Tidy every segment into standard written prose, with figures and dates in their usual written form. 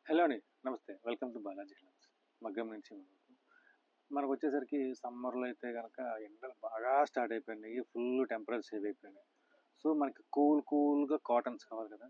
Hello అండి. నమస్తే. Welcome to Balaji hills. మగ్గం నుంచి మనకొచ్చేసరికి సమ్మర్‌లో అయితే గనక ఎండలు బాగా స్టార్ట్ అయిపోయినాయి. ఫుల్ టెంపరేచర్ సేవ్ అయిపోయినాయి. సో, మనకి కూల్‌గా కాటన్స్ కావాలి కదా!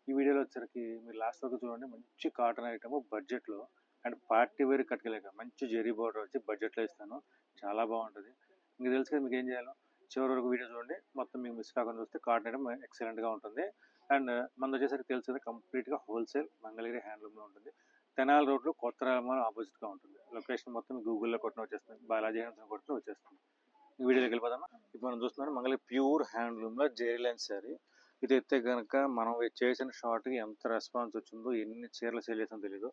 ఈ వీడియోలో వచ్చేసరికి మీరు లాస్ట్ వరకు చూడండి. మంచి కాటన్ ఐటెము బడ్జెట్‌లో అండ్ పార్టీ వేర్ కట్టుకోలేక మంచి జెరీ బోర్డర్ వచ్చి బడ్జెట్‌లో ఇస్తాను. చాలా బాగుంటది. మీకు తెలుసు కదా మీకేం చేయాలో. చివరి వరకు వీడియో చూడండి. మొత్తం మీకు మిస్ కాకుండా చూస్తే కాటన్ ఐటెమ్ ఎక్సలెంట్‌గా ఉంటుంది. అండ్ మనదొచ్చేసరికి తెలుసు కదా కంప్లీట్‌గా హోల్‌సేల్ మంగళగిరి హ్యాండ్లూమ్‌లో ఉంటుంది. తెనాలి రోడ్లో కొత్త రామారం ఆపోజిట్గా ఉంటుంది. లొకేషన్ మొత్తం గూగుల్లో కొట్టిన వచ్చేస్తుంది. బాలాజీ హ్యాండ్స్ కొట్టిన వచ్చేస్తుంది. ఈ వీడియోకి వెళ్ళిపోదామా? ఇప్పుడు మనం చూస్తున్నాం మంగళగిరి ప్యూర్ హ్యాండ్లూమ్లో జెరీ లైన్ శారీ. ఇది అయితే కనుక మనం చేసిన షార్ట్కి ఎంత రెస్పాన్స్ వచ్చిందో, ఎన్ని చీరలు సేల్ చేసామో తెలియదు.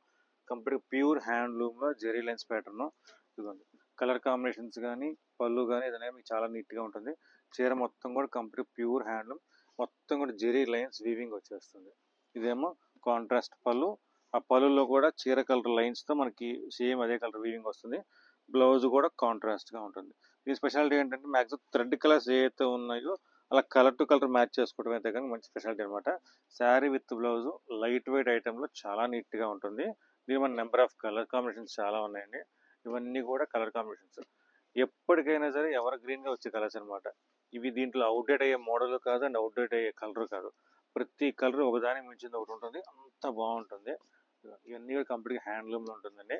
కంప్లీట్ ప్యూర్ హ్యాండ్లూమ్లో జెరీ లైన్స్ ప్యాటర్న్ ఇదిగోండి. కలర్ కాంబినేషన్స్ కానీ పళ్ళు కానీ ఏదైనా మీకు చాలా నీట్గా ఉంటుంది. చీర మొత్తం కూడా కంప్లీట్ ప్యూర్ హ్యాండ్లూమ్, మొత్తం కూడా జెరీ లైన్స్ వీవింగ్ వచ్చేస్తుంది. ఇదేమో కాంట్రాస్ట్ పళ్ళు. ఆ పళ్ళులో కూడా చీర కలర్ లైన్స్తో మనకి సేమ్ అదే కలర్ వీవింగ్ వస్తుంది. బ్లౌజ్ కూడా కాంట్రాస్ట్గా ఉంటుంది. ఈ స్పెషాలిటీ ఏంటంటే మ్యాక్సిమం థ్రెడ్ కలర్స్ ఏవైతే ఉన్నాయో అలా కలర్ టు కలర్ మ్యాచ్ చేసుకోవడం అయితే కానీ మంచి స్పెషాలిటీ అనమాట. Saree with blouse light weight ఐటెంలో చాలా నీట్గా ఉంటుంది. దీని మన నెంబర్ ఆఫ్ కలర్ కాంబినేషన్స్ చాలా ఉన్నాయండి. ఇవన్నీ కూడా కలర్ కాంబినేషన్స్ ఎప్పటికైనా సరే ఎవర్ గ్రీన్గా వచ్చే కలర్స్ అనమాట. ఇవి దీంట్లో అవుట్డేట్ అయ్యే మోడల్ కాదు అండ్ అవుట్డేట్ అయ్యే కలర్ కాదు. ప్రతి కలర్ ఒకదానికి మించింది ఒకటి ఉంటుంది. అంత బాగుంటుంది. ఇవన్నీ కూడా కంప్లీట్గా హ్యాండ్లూమ్లో ఉంటుందండి.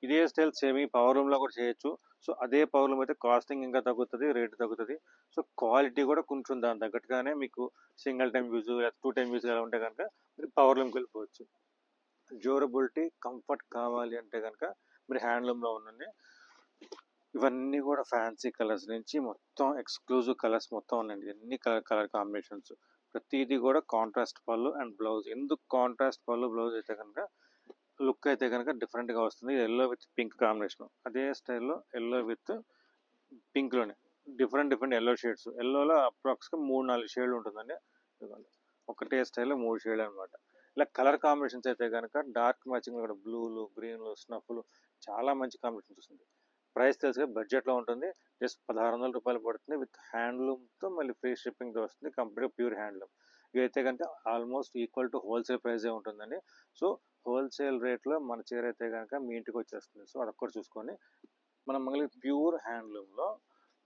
ఇదే స్టైల్ సేమ్ ఈ పవర్ లూమ్లో కూడా చేయొచ్చు. సో అదే పవర్ లూమ్ అయితే కాస్టింగ్ ఇంకా తగ్గుతుంది, రేట్ తగ్గుతుంది. సో క్వాలిటీ కూడా కొంచెం దాని తగ్గట్టుగానే మీకు సింగిల్ టైం యూజ్ లేదా 2 టైం యూజ్ ఉంటే కనుక మీరు పవర్ లూమ్కి వెళ్ళిపోవచ్చు. డ్యూరబిలిటీ కంఫర్ట్ కావాలి అంటే కనుక మీరు హ్యాండ్లూమ్లో ఉండండి. ఇవన్నీ కూడా ఫ్యాన్సీ కలర్స్ నుంచి మొత్తం ఎక్స్క్లూజివ్ కలర్స్ మొత్తం ఉన్నాయండి. ఎన్ని కలర్ కాంబినేషన్స్ ప్రతిదీ కూడా కాంట్రాస్ట్ పళ్ళు అండ్ బ్లౌజ్. ఎందుకు కాంట్రాస్ట్ పళ్ళు బ్లౌజ్ అయితే కనుక లుక్ అయితే కనుక డిఫరెంట్గా వస్తుంది. Yellow with pink combination. అదే స్టైల్లో ఎల్లో విత్ పింక్లోనే డిఫరెంట్ ఎల్లో షేడ్స్. ఎల్లోలో అప్రాక్స్గా 3-4 షేడ్లు ఉంటుందండి. ఒకటే స్టైల్లో 3 షేడ్లు అనమాట. ఇలా కలర్ కాంబినేషన్స్ అయితే కనుక డార్క్ మ్యాచింగ్ కూడా బ్లూలు, గ్రీన్లు, స్నఫ్లు చాలా మంచి కాంబినేషన్స్ వస్తుంది. ప్రైస్ తెలిసి బడ్జెట్లో ఉంటుంది. జస్ట్ 1600 రూపాయలు పడుతుంది. విత్ హ్యాండ్లూమ్తో మళ్ళీ ఫ్రీ షిప్పింగ్తో వస్తుంది. Complete pure handloom. ఇవైతే కనుక ఆల్మోస్ట్ ఈక్వల్ టు హోల్సేల్ ప్రైజే ఉంటుందండి. సో హోల్సేల్ రేట్లో మన చీర అయితే కనుక మీ ఇంటికి వచ్చేస్తుంది. సో అదొక్కటి చూసుకొని మనం మళ్ళీ ప్యూర్ హ్యాండ్లూమ్లో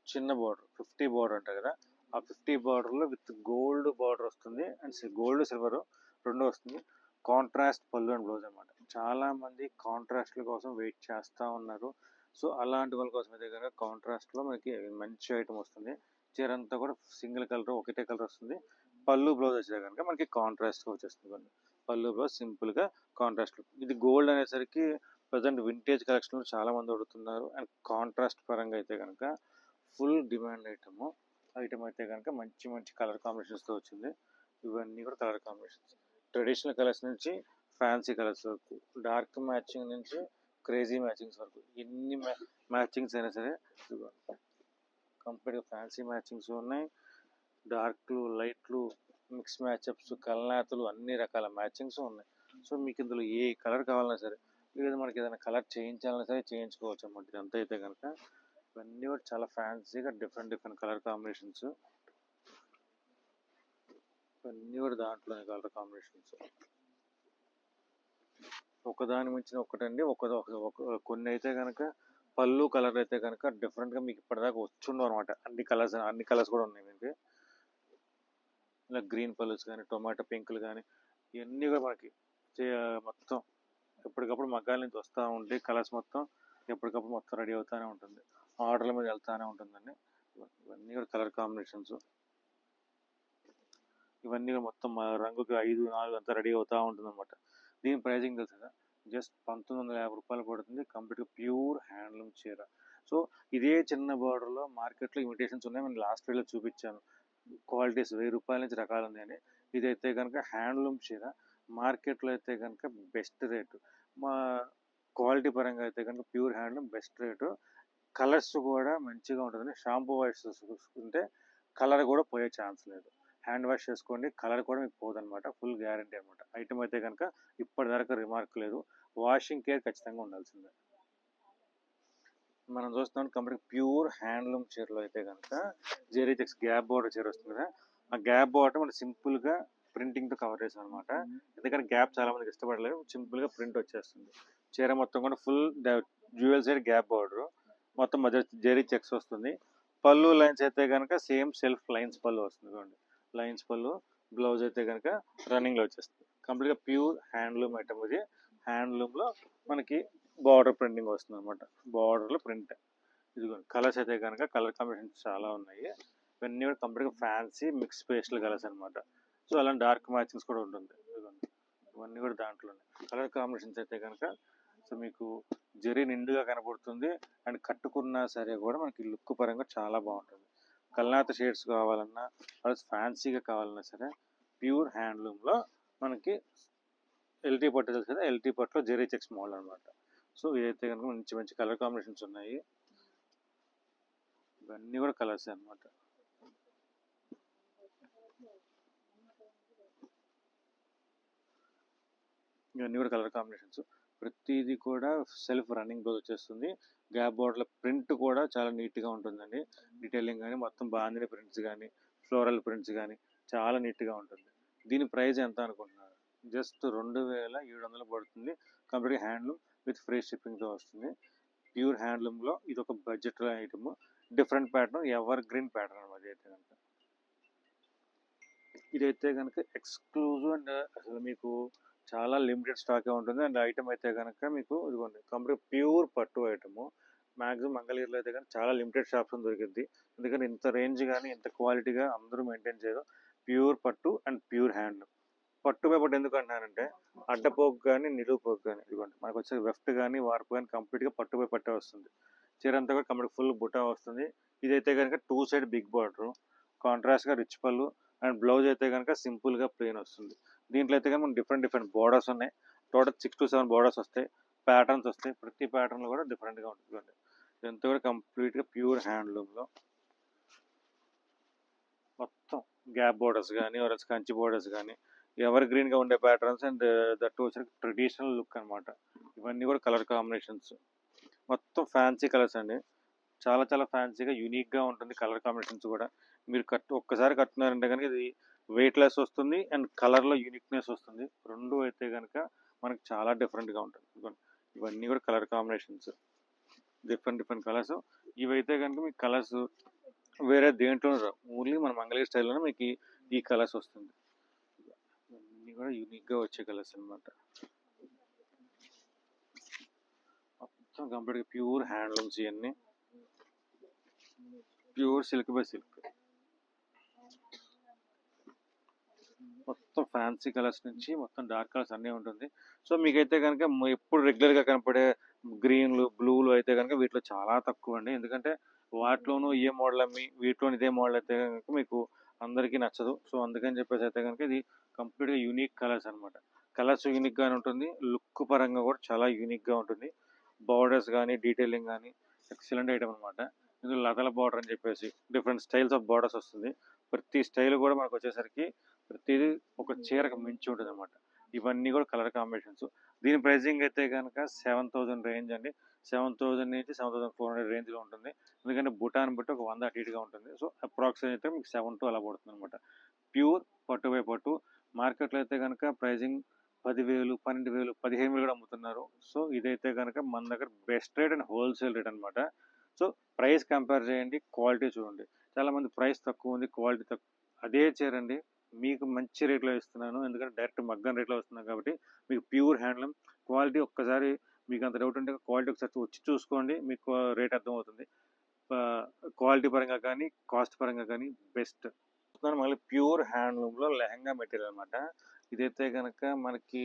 చిన్న బార్డర్ 50 బార్డర్ అంటారు కదా, ఆ 50 బార్డర్లో విత్ గోల్డ్ బార్డర్ వస్తుంది అండ్ గోల్డ్ సిల్వర్ రెండు వస్తుంది. కాంట్రాస్ట్ పళ్ళు అండ్ బ్లౌజ్ అనమాట. చాలామంది కాంట్రాస్ట్ల కోసం వెయిట్ చేస్తూ ఉన్నారు. సో అలాంటి వాళ్ళ కోసం అయితే కనుక కాంట్రాస్ట్లో మనకి మంచి ఐటమ్ వస్తుంది. చీర అంతా కూడా సింగిల్ కలర్ ఒకటే కలర్ వస్తుంది. పళ్ళు బ్లౌజ్ వచ్చే కనుక మనకి కాంట్రాస్ట్గా వచ్చేస్తుంది. పళ్ళు బ్లౌజ్ సింపుల్గా కాంట్రాస్ట్. ఇది గోల్డ్ అనేసరికి ప్రజెంట్ వింటేజ్ కలెక్షన్లో చాలామంది అడుగుతున్నారు. అండ్ కాంట్రాస్ట్ పరంగా అయితే కనుక ఫుల్ డిమాండ్ ఐటమ్ అయితే కనుక మంచి కలర్ కాంబినేషన్స్తో వచ్చింది. ఇవన్నీ కూడా కలర్ కాంబినేషన్స్ ట్రెడిషనల్ కలర్స్ నుంచి ఫ్యాన్సీ కలర్స్ వరకు, డార్క్ మ్యాచింగ్ నుంచి క్రేజీ మ్యాచింగ్స్ వరకు ఎన్ని మ్యాచింగ్స్ అయినా సరే కంప్లీట్గా ఫ్యాన్సీ మ్యాచింగ్స్ ఉన్నాయి. డార్క్లు, లైట్లు, మిక్స్ మ్యాచప్స్, కలనాతులు అన్ని రకాల మ్యాచింగ్స్ ఉన్నాయి. సో మీకు ఇందులో ఏ కలర్ కావాలన్నా సరే, లేదా మనకి ఏదైనా కలర్ చేయించాలన్నా సరే చేయించుకోవచ్చు అన్నమాట. ఇదంతా అయితే కనుక ఇవన్నీ కూడా చాలా ఫ్యాన్సీగా డిఫరెంట్ కలర్ కాంబినేషన్స్. ఇవన్నీ కూడా దాంట్లోనే కలర్ కాంబినేషన్స్ ఒకదాని మించిన ఒకటండి. కొన్ని అయితే కనుక పళ్ళు కలర్ అయితే కనుక డిఫరెంట్గా మీకు ఇప్పటిదాకా వచ్చుండవు అనమాట. అన్ని కలర్స్ కూడా ఉన్నాయి మీకు. ఇలా గ్రీన్ పళ్ళుస్ కానీ, టొమాటో పింకులు కానీ ఇవన్నీ కూడా మనకి మొత్తం ఎప్పటికప్పుడు మగ్గాల నుంచి వస్తూ ఉంటాయి. కలర్స్ మొత్తం ఎప్పటికప్పుడు మొత్తం రెడీ అవుతూనే ఉంటుంది. ఆర్డర్ల మీద వెళ్తూనే ఉంటుందండి. ఇవన్నీ కూడా కలర్ కాంబినేషన్స్. ఇవన్నీ మొత్తం రంగుకి 5-4 అంతా రెడీ అవుతూ ఉంటుంది అనమాట. దీని ప్రైజింగ్ తెలుసు కదా, జస్ట్ 1950 రూపాయలు పడుతుంది. కంప్లీట్గా ప్యూర్ హ్యాండ్లూమ్ చీర. సో ఇదే చిన్న బార్డర్లో మార్కెట్లో ఇమిటేషన్స్ ఉన్నాయి. నేను లాస్ట్ వీడియోలో చూపించాను. క్వాలిటీస్ 1000 రూపాయల నుంచి రకాలు ఉన్నాయని. ఇదైతే కనుక హ్యాండ్లూమ్ చీర. మార్కెట్లో అయితే కనుక బెస్ట్ రేటు. మా క్వాలిటీ పరంగా అయితే కనుక pure handloom best rate. Colours కూడా మంచిగా ఉంటుందని. షాంపూ వాష్ చూసుకుంటే కలర్ కూడా పోయే ఛాన్స్ లేదు. హ్యాండ్ వాష్ చేసుకోండి, కలర్ కూడా మీకు పోదనమాట. ఫుల్ గ్యారంటీ అనమాట. ఐటమ్ అయితే కనుక ఇప్పటివరకు రిమార్క్ లేదు. వాషింగ్ కేర్ ఖచ్చితంగా ఉండాల్సిందే. మనం చూస్తున్నాం కంప్లీట్ ప్యూర్ హ్యాండ్లూమ్ చీరలో అయితే కనుక జెరీ చెక్స్ గ్యాప్ బార్డర్ చీర వస్తుంది కదా, ఆ గ్యాప్ బార్డర్ మనకి సింపుల్గా ప్రింటింగ్తో కవర్ చేసాం అనమాట. ఎందుకంటే గ్యాప్ చాలా మందికి ఇష్టపడలేదు, సింపుల్గా ప్రింట్ వచ్చేస్తుంది. చీర మొత్తం కూడా full dual side gap border, మొత్తం మధ్య జెరీ చెక్స్ వస్తుంది. పళ్ళు లైన్స్ అయితే కనుక సేమ్ సెల్ఫ్ లైన్స్ పళ్ళు వస్తుంది చూడండి, లైన్స్ పళ్ళు. బ్లౌజ్ అయితే కనుక రన్నింగ్లో వచ్చేస్తుంది. కంప్లీట్గా ప్యూర్ హ్యాండ్లూమ్ ఐటమ్ ఇది. హ్యాండ్లూమ్లో మనకి బార్డర్ ప్రింటింగ్ వస్తుంది అనమాట, బార్డర్లో ప్రింట్. ఇదిగోండి కలర్స్ అయితే కనుక కలర్ కాంబినేషన్స్ చాలా ఉన్నాయి. ఇవన్నీ కూడా కంప్లీట్గా ఫ్యాన్సీ మిక్స్ పేస్టల్ కలర్స్ అనమాట. సో అలాంటి డార్క్ మ్యాచింగ్స్ కూడా ఉంటుంది. ఇదిగోండి ఇవన్నీ కూడా దాంట్లోనే కలర్ కాంబినేషన్స్ అయితే కనుక సో మీకు జరీ నిండుగా కనబడుతుంది. అండ్ కట్టుకున్నా సరే కూడా మనకి లుక్ పరంగా చాలా బాగుంటుంది. కల్నాత షేడ్స్ కావాలన్నా ప్లస్ ఫ్యాన్సీగా కావాలన్నా సరే ప్యూర్ హ్యాండ్లూమ్లో మనకి ఎల్టీ పట్టు తెలుసు కదా, ఎల్టీ పట్టులో జెరీ చెక్స్ మోడల్ అనమాట. సో ఇదైతే కనుక మంచి మంచి కలర్ కాంబినేషన్స్ ఉన్నాయి. ఇవన్నీ కూడా కలర్స్ అనమాట. ఇవన్నీ కూడా కలర్ కాంబినేషన్స్. ప్రతిదీ కూడా సెల్ఫ్ రన్నింగ్ బ్లౌజ్ వచ్చేస్తుంది. గ్యాప్ బార్డర్ల ప్రింట్ కూడా చాలా నీట్గా ఉంటుందండి. డీటెయిలింగ్ కానీ మొత్తం బాందిని ప్రింట్స్ కానీ ఫ్లోరల్ ప్రింట్స్ కానీ చాలా నీట్గా ఉంటుంది. దీని ప్రైస్ ఎంత అనుకుంటున్నారు? జస్ట్ 2700 పడుతుంది. కంప్లీట్ హ్యాండ్లూమ్ విత్ ఫ్రీ షిప్పింగ్తో వస్తుంది. ప్యూర్ హ్యాండ్లూమ్లో ఇది ఒక budget item. Different pattern, ever green pattern అనమాట. ఇదైతే కనుక ఎక్స్క్లూజివ్ అండ్ అసలు మీకు చాలా లిమిటెడ్ స్టాకే ఉంటుంది. అండ్ ఐటమ్ అయితే కనుక మీకు ఇదిగోండి కంప్లీట్ ప్యూర్ పట్టు ఐటము. మ్యాక్సిమం మంగళగిరిలో అయితే కనుక చాలా లిమిటెడ్ షాప్స్ దొరికిద్ది. ఎందుకంటే ఇంత రేంజ్ కానీ ఇంత క్వాలిటీగా అందరూ మెయింటైన్ చేయరు. ప్యూర్ పట్టు అండ్ ప్యూర్ హ్యాండ్లూమ్. పట్టుపై పట్టు ఎందుకు అంటున్నానంటే అడ్డపోగు కానీ నిలువు పోగు కానీ ఇదిగోండి మనకు వచ్చే వెఫ్ట్ కానీ వార్పు కానీ కంప్లీట్గా పట్టుపై పట్టే వస్తుంది. చీర అంతా కూడా కంప్లీట్ ఫుల్ బుటా వస్తుంది. ఇదైతే కనుక 2 సైడ్ బిగ్ బార్డర్, కాంట్రాస్ట్గా రిచ్ పళ్ళు. అండ్ బ్లౌజ్ అయితే కనుక సింపుల్గా ప్లెయిన్ వస్తుంది. దీంట్లో అయితే కనుక డిఫరెంట్ డిఫరెంట్ బోర్డర్స్ ఉన్నాయి. టోటల్ 6 to 7 బోర్డర్స్ వస్తాయి, ప్యాటర్న్స్ వస్తాయి. ప్రతి ప్యాటర్న్లో కూడా డిఫరెంట్గా ఉంటుంది. ఇదంతా కూడా కంప్లీట్గా ప్యూర్ హ్యాండ్లూమ్లో మొత్తం గ్యాప్ బోర్డర్స్ కానీ ఆర్ఎల్స్ కంచి బోర్డర్స్ కానీ ఎవర్ గ్రీన్గా ఉండే ప్యాటర్న్స్. అండ్ దట్ వచ్చరికి ట్రెడిషనల్ లుక్ అనమాట. ఇవన్నీ కూడా కలర్ కాంబినేషన్స్ మొత్తం ఫ్యాన్సీ కలర్స్ అండి. చాలా చాలా ఫ్యాన్సీగా యూనిక్గా ఉంటుంది కలర్ కాంబినేషన్స్ కూడా. మీరు ఒక్కసారి కట్టున్నారంటే కనుక ఇది వెయిట్ లెస్ వస్తుంది అండ్ కలర్లో యూనిక్నెస్ వస్తుంది. రెండు అయితే కనుక మనకి చాలా డిఫరెంట్గా ఉంటుంది. ఇవన్నీ కూడా colour combinations, different different colours. ఇవైతే కనుక మీకు కలర్స్ వేరే దేంట్లో ఓన్లీ మన మంగళగిరి స్టైల్లోనే మీకు ఈ కలర్స్ వస్తుంది. ఇవన్నీ కూడా యూనిక్గా వచ్చే కలర్స్ అనమాట. మొత్తం కంప్లీట్గా ప్యూర్ హ్యాండ్లూమ్స్, ఇవన్నీ ప్యూర్ సిల్క్ బై సిల్క్. మొత్తం ఫ్యాన్సీ కలర్స్ నుంచి మొత్తం డార్క్ కలర్స్ అన్నీ ఉంటుంది. సో మీకైతే కనుక ఎప్పుడు రెగ్యులర్గా కనపడే గ్రీన్లు బ్లూలు అయితే కనుక వీటిలో చాలా తక్కువ అండి. ఎందుకంటే వాటిలోనూ ఏ మోడల్ అమ్మి వీటిలో ఇదే మోడల్ అయితే కనుక మీకు అందరికీ నచ్చదు. సో అందుకని చెప్పేసి అయితే కనుక ఇది కంప్లీట్గా యూనిక్ కలర్స్ అనమాట. కలర్స్ యూనిక్గానే ఉంటుంది, లుక్ పరంగా కూడా చాలా యూనిక్గా ఉంటుంది. బార్డర్స్ కానీ డీటెయిలింగ్ కానీ ఎక్సలెంట్ ఐటమ్ అనమాట. ఇందులో లతల బార్డర్ అని చెప్పేసి డిఫరెంట్ స్టైల్స్ ఆఫ్ బార్డర్స్ వస్తుంది. ప్రతి స్టైల్ కూడా మనకు వచ్చేసరికి ప్రతిదీ ఒక చీరకు మించి ఉంటుంది అనమాట. ఇవన్నీ కూడా కలర్ కాంబినేషన్స్. దీని ప్రైసింగ్ అయితే కనుక 7000 రేంజ్ అండి. 7000 నుంచి 7400 రేంజ్లో ఉంటుంది. ఎందుకంటే బుటాన్ బట్టి ఒక 100 అటు ఇటుగా ఉంటుంది. సో అప్రాక్సిమేట్ అయితే మీకు 7 అలా పడుతుంది అనమాట. ప్యూర్ పట్టు బై పట్టు. మార్కెట్లో అయితే కనుక ప్రైజింగ్ 10,000, 12,000, 15,000 కూడా అమ్ముతున్నారు. సో ఇదైతే కనుక మన దగ్గర best rate and wholesale rate అనమాట. సో ప్రైస్ కంపేర్ చేయండి, క్వాలిటీ చూడండి. చాలామంది ప్రైస్ తక్కువ ఉంది క్వాలిటీ తక్కువ, అదే చీరండి మీకు మంచి రేట్లో ఇస్తున్నాను. ఎందుకంటే డైరెక్ట్ మగ్గం రేట్లో వస్తున్నాను కాబట్టి మీకు ప్యూర్ హ్యాండ్లూమ్ క్వాలిటీ. ఒక్కసారి మీకు అంత డౌట్ ఉంటే క్వాలిటీ ఒకసారి వచ్చి చూసుకోండి, మీకు రేట్ అర్థమవుతుంది. క్వాలిటీ పరంగా కానీ కాస్ట్ పరంగా కానీ బెస్ట్. మళ్ళీ ప్యూర్ హ్యాండ్లూమ్లో లెహంగా మెటీరియల్ అనమాట. ఇదైతే కనుక మనకి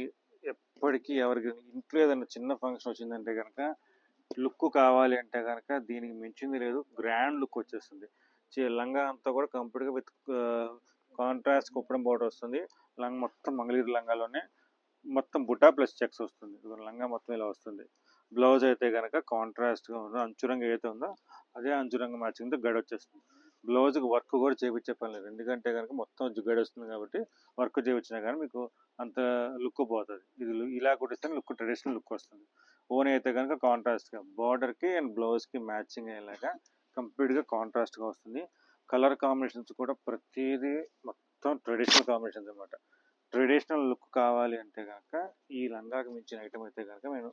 ఎప్పటికీ ఎవరికి ఇంట్లో ఏదైనా చిన్న ఫంక్షన్ వచ్చిందంటే కనుక లుక్ కావాలి అంటే కనుక దీనికి మించింది లేదు. గ్రాండ్ లుక్ వచ్చేస్తుంది. లంగా అంతా కూడా కంప్లీట్గా విత్ కాంట్రాస్ట్ కుప్పడం బోర్డర్ వస్తుంది. లంగా మొత్తం మంగళగిరి లంగాలోనే మొత్తం బుటా ప్లస్ చెక్స్ వస్తుంది. లంగా మొత్తం ఇలా వస్తుంది. బ్లౌజ్ అయితే కనుక కాంట్రాస్ట్గా ఉందో అంచురంగ ఏదైతే ఉందో అదే అంచురంగ మ్యాచింగ్తో గడి వచ్చేస్తుంది. బ్లౌజ్కి వర్క్ కూడా చేయించే పని లేదు. ఎందుకంటే కనుక మొత్తం గడి వస్తుంది కాబట్టి వర్క్ చేయించినా కానీ మీకు అంత లుక్ పోతుంది. ఇది ఇలా కుట్టిస్తే లుక్ ట్రెడిషనల్ లుక్ వస్తుంది. ఓన్ అయితే కనుక కాంట్రాస్ట్గా బార్డర్కి అండ్ బ్లౌజ్కి మ్యాచింగ్ అయ్యేలాగా కంప్లీట్గా కాంట్రాస్ట్గా వస్తుంది. కలర్ కాంబినేషన్స్ కూడా ప్రతిదీ మొత్తం ట్రెడిషనల్ కాంబినేషన్స్ అనమాట. ట్రెడిషనల్ లుక్ కావాలి అంటే కనుక ఈ లంగాకి మించిన ఐటమ్ అయితే కనుక నేను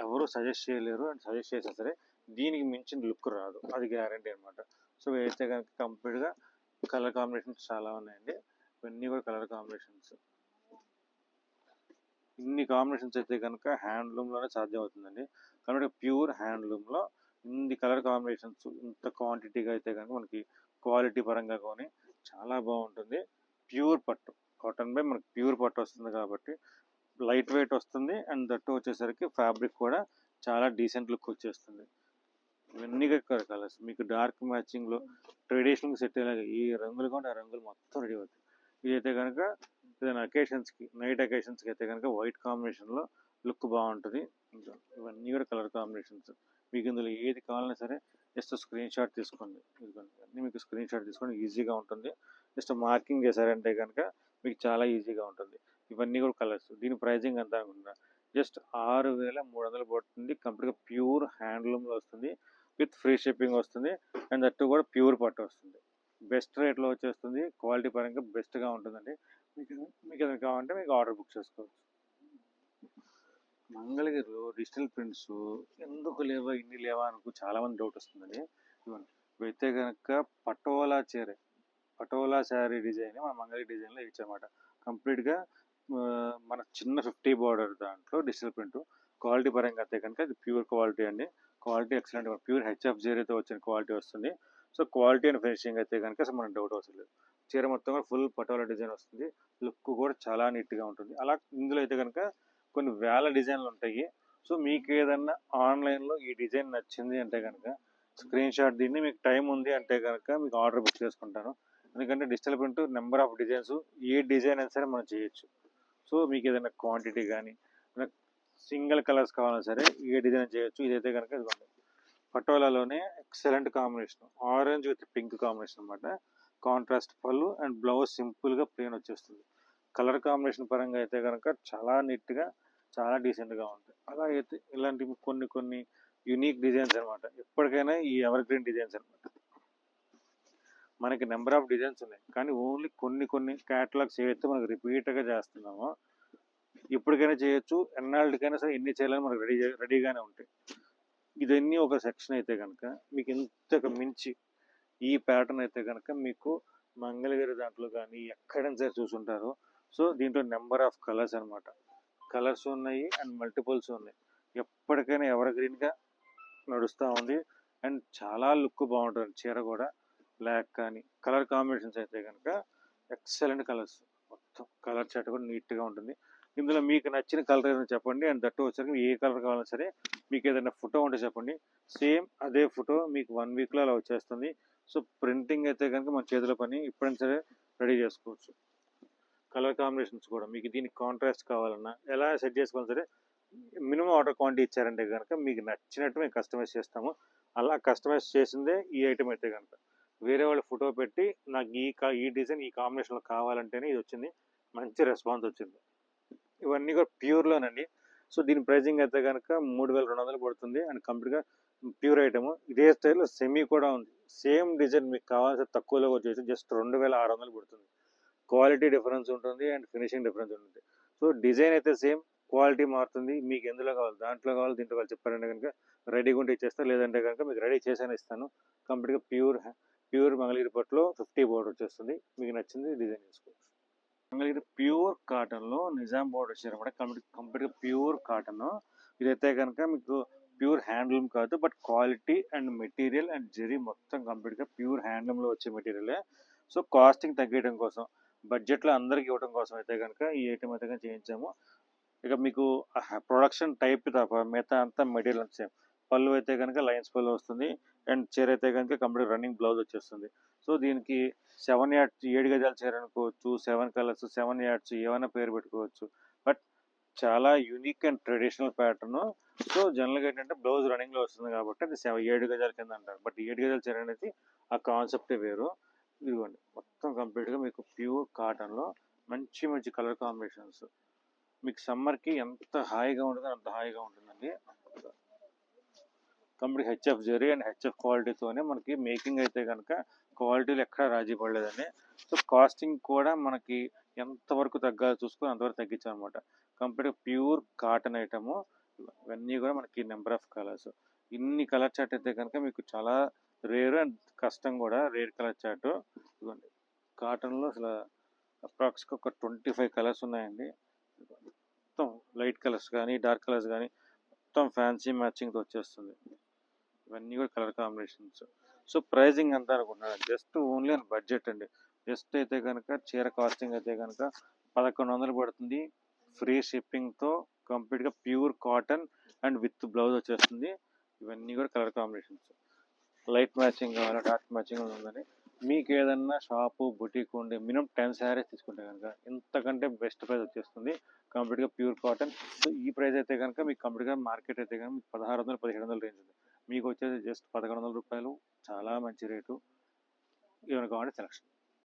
ఎవరు సజెస్ట్ చేయలేరు, అండ్ సజెస్ట్ చేసినా సరే దీనికి మించిన లుక్ రాదు, అది గ్యారంటీ అనమాట. సో అయితే కనుక కంప్లీట్గా కలర్ కాంబినేషన్స్ చాలా ఉన్నాయండి. ఇవన్నీ కూడా కలర్ కాంబినేషన్స్. ఇన్ని కాంబినేషన్స్ అయితే కనుక హ్యాండ్లూమ్లోనే సాధ్యం అవుతుందండి. కాబట్టి ప్యూర్ హ్యాండ్లూమ్లో ఇన్ని కలర్ కాంబినేషన్స్ ఇంత క్వాంటిటీగా అయితే కనుక మనకి క్వాలిటీ పరంగా కానీ చాలా బాగుంటుంది. ప్యూర్ పట్టు కాటన్ బై మనకి ప్యూర్ పట్టు వస్తుంది కాబట్టి లైట్ వెయిట్ వస్తుంది, అండ్ దట్టు వచ్చేసరికి ఫ్యాబ్రిక్ కూడా చాలా డీసెంట్ లుక్ వచ్చేస్తుంది. ఇవన్నీ కలర్స్ మీకు డార్క్ మ్యాచింగ్లో ట్రెడిషనల్గా సెట్ అయ్యేలాగా ఈ రంగులు కూడా ఆ రంగులు మొత్తం రెడీ అవుతాయి. ఇదైతే కనుక ఏదైనా అకేషన్స్కి, నైట్ అకేషన్స్కి అయితే కనుక వైట్ కాంబినేషన్లో లుక్ బాగుంటుంది. ఇవన్నీ కూడా కలర్ కాంబినేషన్స్. మీకు ఇందులో ఏది కావాలన్నా సరే జస్ట్ స్క్రీన్ షాట్ తీసుకోండి. అన్నీ మీకు స్క్రీన్ షాట్ తీసుకోండి, ఈజీగా ఉంటుంది. జస్ట్ మార్కింగ్ చేశారంటే కనుక మీకు చాలా ఈజీగా ఉంటుంది. ఇవన్నీ కూడా కలర్స్. దీని ప్రైజింగ్ ఎంత అనుకుంటున్నా, జస్ట్ 6,300 పడుతుంది. కంప్లీట్గా ప్యూర్ హ్యాండ్లూమ్లో వస్తుంది, విత్ ఫ్రీ షిప్పింగ్ వస్తుంది, అండ్ దట్టు కూడా ప్యూర్ పట్టు వస్తుంది. బెస్ట్ రేట్లో వచ్చేస్తుంది, క్వాలిటీ పరంగా బెస్ట్గా ఉంటుందండి. మీకు ఏదైనా కావాలంటే మీకు ఆర్డర్ బుక్ చేసుకోవచ్చు. మంగళగిరిలో డిజిటల్ ప్రింట్స్ ఎందుకు లేవా, ఇన్ని లేవా అనుకో చాలామంది డౌట్ వస్తుందండి. ఇవైతే కనుక పటోలా శారీ డిజైన్ మన మంగళగిరి డిజైన్లో ఇచ్చారన్నమాట. కంప్లీట్గా మన చిన్న 50 బార్డర్ దాంట్లో డిజిటల్ ప్రింట్. క్వాలిటీ పరంగా అయితే కనుక ఇది ప్యూర్ క్వాలిటీ అండి. క్వాలిటీ ఎక్సలెంట్, ప్యూర్ హెచ్ఎఫ్ జీరోతో వచ్చిన క్వాలిటీ వస్తుంది. సో క్వాలిటీ అండ్ ఫినిషింగ్ అయితే కనుక అసలు మనకు డౌట్ అవసరం లేదు. చీర మొత్తం కూడా ఫుల్ పటోలా డిజైన్ వస్తుంది, లుక్ కూడా చాలా నీట్గా ఉంటుంది. అలా ఇందులో అయితే కనుక కొన్ని వేల డిజైన్లు ఉంటాయి. సో మీకు ఏదన్నా ఆన్లైన్లో ఈ డిజైన్ నచ్చింది అంటే కనుక స్క్రీన్ షాట్ దీన్ని, మీకు టైం ఉంది అంటే కనుక మీకు ఆర్డర్ బుక్ చేసుకుంటాను. ఎందుకంటే digital print number of designs, A design అయినా సరే మనం చేయొచ్చు. సో మీకు ఏదైనా క్వాంటిటీ కానీ సింగిల్ కలర్స్ కావాలన్నా సరే ఏ డిజైన్ చేయొచ్చు. ఇదైతే కనుక ఇదిగోండి పటోలాలోనే excellent combination, orange with pink combination అనమాట. కాంట్రాస్ట్ పళ్ళు అండ్ బ్లౌజ్ సింపుల్గా ప్లెయిన్ వచ్చేస్తుంది. కలర్ కాంబినేషన్ పరంగా అయితే కనుక చాలా నీట్గా, చాలా డీసెంట్గా ఉంటాయి. అలా అయితే ఇలాంటి కొన్ని యూనిక్ డిజైన్స్ అనమాట. ఎప్పటికైనా ఈ ఎవర్ గ్రీన్ డిజైన్స్ అనమాట. మనకి నెంబర్ ఆఫ్ డిజైన్స్ ఉన్నాయి, కానీ ఓన్లీ కొన్ని క్యాటలాగ్స్ ఏవైతే మనకు రిపీట్గా చేస్తున్నామో ఎప్పటికైనా చేయొచ్చు, ఎన్నాళ్ళకైనా సరే ఎన్ని చేయాలని మనకు రెడీగానే ఉంటాయి. ఇదన్నీ ఒక సెక్షన్ అయితే కనుక మీకు ఇంతకు మించి ఈ ప్యాటర్న్ అయితే కనుక మీకు మంగళగిరి దాంట్లో కానీ ఎక్కడైనా సరే చూసుంటారు. సో దీంట్లో నెంబర్ ఆఫ్ కలర్స్ అనమాట. కలర్స్ ఉన్నాయి అండ్ మల్టిపుల్స్ ఉన్నాయి. ఎప్పటికైనా ఎవర్ గ్రీన్గా నడుస్తూ ఉంది, అండ్ చాలా లుక్ బాగుంటుంది. చీర కూడా బ్లాక్ కానీ కలర్ కాంబినేషన్స్ అయితే కనుక ఎక్సలెంట్ కలర్స్. మొత్తం కలర్ చార్ట్ కూడా నీట్గా ఉంటుంది. ఇందులో మీకు నచ్చిన కలర్ ఏదైనా చెప్పండి, అండ్ దట్టు వచ్చరికి ఏ కలర్ కావాలన్నా సరే మీకు ఏదైనా ఫోటో ఉంటే చెప్పండి, సేమ్ అదే ఫోటో మీకు 1 వీక్లో అలా వచ్చేస్తుంది. సో ప్రింటింగ్ అయితే కనుక మన చేతిలో పని, ఎప్పుడైనా సరే రెడీ చేసుకోవచ్చు. కలర్ కాంబినేషన్స్ కూడా మీకు దీనికి కాంట్రాస్ట్ కావాలన్నా ఎలా సెట్ చేసుకోవాలన్నా సరే మినిమం ఆర్డర్ క్వాంటిటీ ఇచ్చారంటే కనుక మీకు నచ్చినట్టు మేము కస్టమైజ్ చేస్తాము. అలా కస్టమైజ్ చేసిందే ఈ ఐటమ్ అయితే కనుక. వేరే వాళ్ళు ఫోటో పెట్టి నాకు ఈ డిజైన్ ఈ కాంబినేషన్లో కావాలంటేనే ఇది వచ్చింది, మంచి రెస్పాన్స్ వచ్చింది. ఇవన్నీ కూడా ప్యూర్లోనండి. సో దీని ప్రైజింగ్ అయితే కనుక 3,200 పడుతుంది, అండ్ కంప్లీట్గా ప్యూర్ ఐటమ్. ఇదే స్టైల్లో సెమీ కూడా ఉంది, సేమ్ డిజైన్ మీకు కావాల్సిన తక్కువలో వచ్చేసి జస్ట్ 2,600 పడుతుంది. క్వాలిటీ డిఫరెన్స్ ఉంటుంది అండ్ ఫినిషింగ్ డిఫరెన్స్ ఉంటుంది. సో డిజైన్ అయితే సేమ్, క్వాలిటీ మారుతుంది. మీకు ఎందులో కావాలి, దాంట్లో కావాలి దీంట్లో కావాలి చెప్పారంటే కనుక రెడీగా ఉంటే ఇచ్చేస్తాను, లేదంటే కనుక మీకు రెడీ చేసాను ఇస్తాను. కంప్లీట్గా ప్యూర్ మంగళగిరి పట్టులో 50 బోర్డర్ వచ్చేస్తుంది. మీకు నచ్చింది డిజైన్ చేసుకోవచ్చు. మంగళగిరి ప్యూర్ కాటన్లో నిజాం బోర్డర్ వచ్చారు అనమాట. కంప్లీట్గా ప్యూర్ కాటన్. ఇదైతే కనుక మీకు ప్యూర్ హ్యాండ్లూమ్ కాదు, but quality and material and zari మొత్తం కంప్లీట్గా ప్యూర్ హ్యాండ్లూమ్లో వచ్చే మెటీరియలే. సో కాస్టింగ్ తగ్గడం కోసం, బడ్జెట్లో అందరికి ఇవ్వడం కోసం అయితే కనుక ఈ ఐటమ్ అయితే కనుక చేయించాము. ఇక మీకు ప్రొడక్షన్ టైప్ తప్ప మిగతా అంతా మెటీరియల్ సేమ్. పళ్ళు అయితే కనుక లైన్స్ పళ్ళు వస్తుంది, అండ్ చీర అయితే కనుక కంప్లీట్ రన్నింగ్ బ్లౌజ్ వచ్చేస్తుంది. సో దీనికి 7 యార్డ్స్ 7 గజాల చీర అనుకోవచ్చు, 7 కలర్స్ 7 యార్డ్స్ ఏమైనా పేరు పెట్టుకోవచ్చు. బట్ చాలా unique and traditional pattern. So జనరల్గా ఏంటంటే బ్లౌజ్ రన్నింగ్లో వస్తుంది కాబట్టి అది 7 గజాల కింద అంటారు, బట్ 7 గజాల చీర అనేది ఆ కాన్సెప్టే వేరు. ఇదిగోండి మొత్తం కంప్లీట్గా మీకు ప్యూర్ కాటన్లో మంచి కలర్ కాంబినేషన్స్. మీకు సమ్మర్కి ఎంత హాయిగా ఉంటుందో అంత హాయిగా ఉంటుందండి. Complete HF zari and HF క్వాలిటీతోనే మనకి మేకింగ్ అయితే కనుక క్వాలిటీలు ఎక్కడా రాజీ పడలేదండి. సో కాస్టింగ్ కూడా మనకి ఎంతవరకు తగ్గాలో చూసుకొని అంతవరకు తగ్గించాం అనమాట. కంప్లీట్గా ప్యూర్ కాటన్ ఐటము. ఇవన్నీ కూడా మనకి నెంబర్ ఆఫ్ కలర్స్. ఇన్ని కలర్ చార్ట్ అయితే కనుక మీకు చాలా రేర్ అండ్ కష్టం కూడా, రేర్ కలర్ చార్ట్. ఇదిగోండి, కాటన్లో అసలు అప్రాక్స్గా ఒక 25 కలర్స్ ఉన్నాయండి. మొత్తం లైట్ కలర్స్ కానీ డార్క్ కలర్స్ కానీ మొత్తం ఫ్యాన్సీ మ్యాచింగ్తో వచ్చేస్తుంది. ఇవన్నీ కూడా కలర్ కాంబినేషన్స్. సో ప్రైజింగ్ ఎంత అనుకుంటున్నారు? జస్ట్ ఓన్లీ అని బడ్జెట్ అండి. జస్ట్ అయితే కనుక చీర కాస్టింగ్ అయితే కనుక 1100 పడుతుంది. ఫ్రీ షిప్పింగ్తో కంప్లీట్గా pure cotton and with blouse వచ్చేస్తుంది. ఇవన్నీ కూడా కలర్ కాంబినేషన్స్. లైట్ మ్యాచింగ్ కావాలా, డార్క్ మ్యాచింగ్ ఉందని మీకు ఏదన్నా షాపు బుటీక్ ఉండి మినిమం 10 శారీస్ తీసుకుంటే కనుక ఇంతకంటే బెస్ట్ ప్రైస్ వచ్చేస్తుంది. కంప్లీట్గా ప్యూర్ కాటన్. సో ఈ ప్రైస్ అయితే కనుక మీకు కంప్లీట్గా మార్కెట్ అయితే కనుక మీకు 1600 1700 రేంజ్ ఉంది. మీకు వచ్చేది జస్ట్ 1100 రూపాయలు. చాలా మంచి రేటు. ఏమైనా కావాలంటే సెలక్షన్.